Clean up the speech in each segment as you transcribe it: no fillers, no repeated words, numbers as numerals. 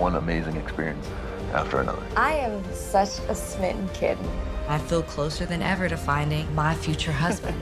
one amazing experience after another. I am such a smitten kid. I feel closer than ever to finding my future husband.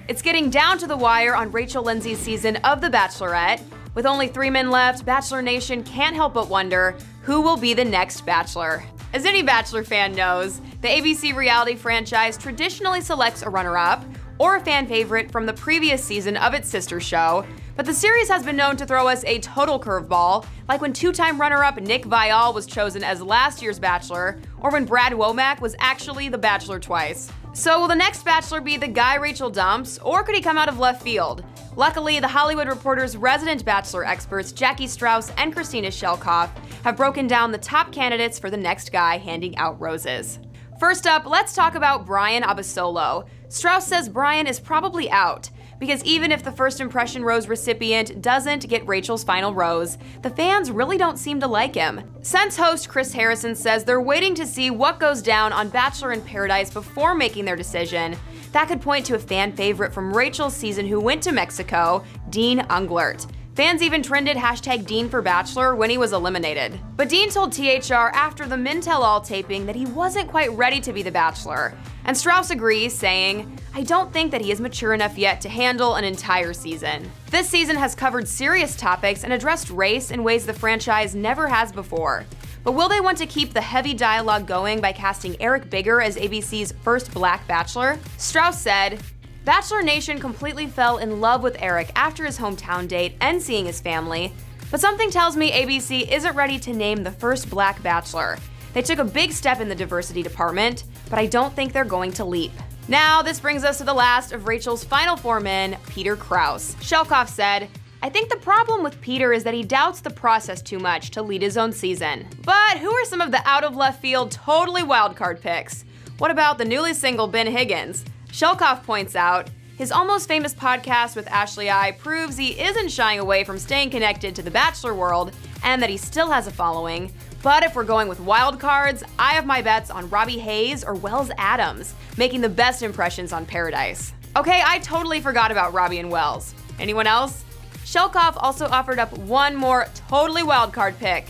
It's getting down to the wire on Rachel Lindsay's season of The Bachelorette. With only 3 men left, Bachelor Nation can't help but wonder who will be the next Bachelor. As any Bachelor fan knows, the ABC reality franchise traditionally selects a runner-up or a fan favorite from the previous season of its sister show, but the series has been known to throw us a total curveball, like when 2-time runner-up Nick Viall was chosen as last year's Bachelor, or when Brad Womack was actually the Bachelor twice. So will the next Bachelor be the guy Rachel dumps, or could he come out of left field? Luckily, The Hollywood Reporter's resident Bachelor experts Jackie Strauss and Christina Shelkoff have broken down the top candidates for the next guy handing out roses. First up, let's talk about Brian Abasolo. Strauss says Brian is probably out, because even if the first impression rose recipient doesn't get Rachel's final rose, the fans really don't seem to like him. Sense host Chris Harrison says they're waiting to see what goes down on Bachelor in Paradise before making their decision. That could point to a fan favorite from Rachel's season who went to Mexico, Dean Unglert. Fans even trended hashtag Dean for Bachelor when he was eliminated. But Dean told THR after the Men Tell All taping that he wasn't quite ready to be the Bachelor. And Strauss agrees, saying, "I don't think that he is mature enough yet to handle an entire season." This season has covered serious topics and addressed race in ways the franchise never has before. But will they want to keep the heavy dialogue going by casting Eric Bigger as ABC's first Black Bachelor? Strauss said, "Bachelor Nation completely fell in love with Eric after his hometown date and seeing his family, but something tells me ABC isn't ready to name the first Black Bachelor. They took a big step in the diversity department, but I don't think they're going to leap." Now, this brings us to the last of Rachel's final 4 men, Peter Kraus. Shelkoff said, "I think the problem with Peter is that he doubts the process too much to lead his own season." But who are some of the out-of-left-field, totally wildcard picks? What about the newly single Ben Higgins? Shelkoff points out, his Almost Famous podcast with Ashley I proves he isn't shying away from staying connected to the Bachelor world and that he still has a following. But if we're going with wild cards, I have my bets on Robbie Hayes or Wells Adams, making the best impressions on Paradise. Okay, I totally forgot about Robbie and Wells. Anyone else? Shelkoff also offered up one more totally wildcard pick.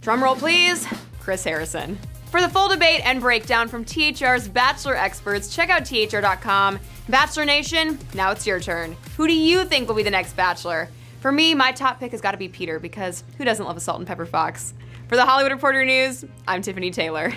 Drumroll please, Chris Harrison. For the full debate and breakdown from THR's Bachelor experts, check out THR.com. Bachelor Nation, now it's your turn. Who do you think will be the next Bachelor? For me, my top pick has got to be Peter, because who doesn't love a salt and pepper fox? For the Hollywood Reporter News, I'm Tiffany Taylor.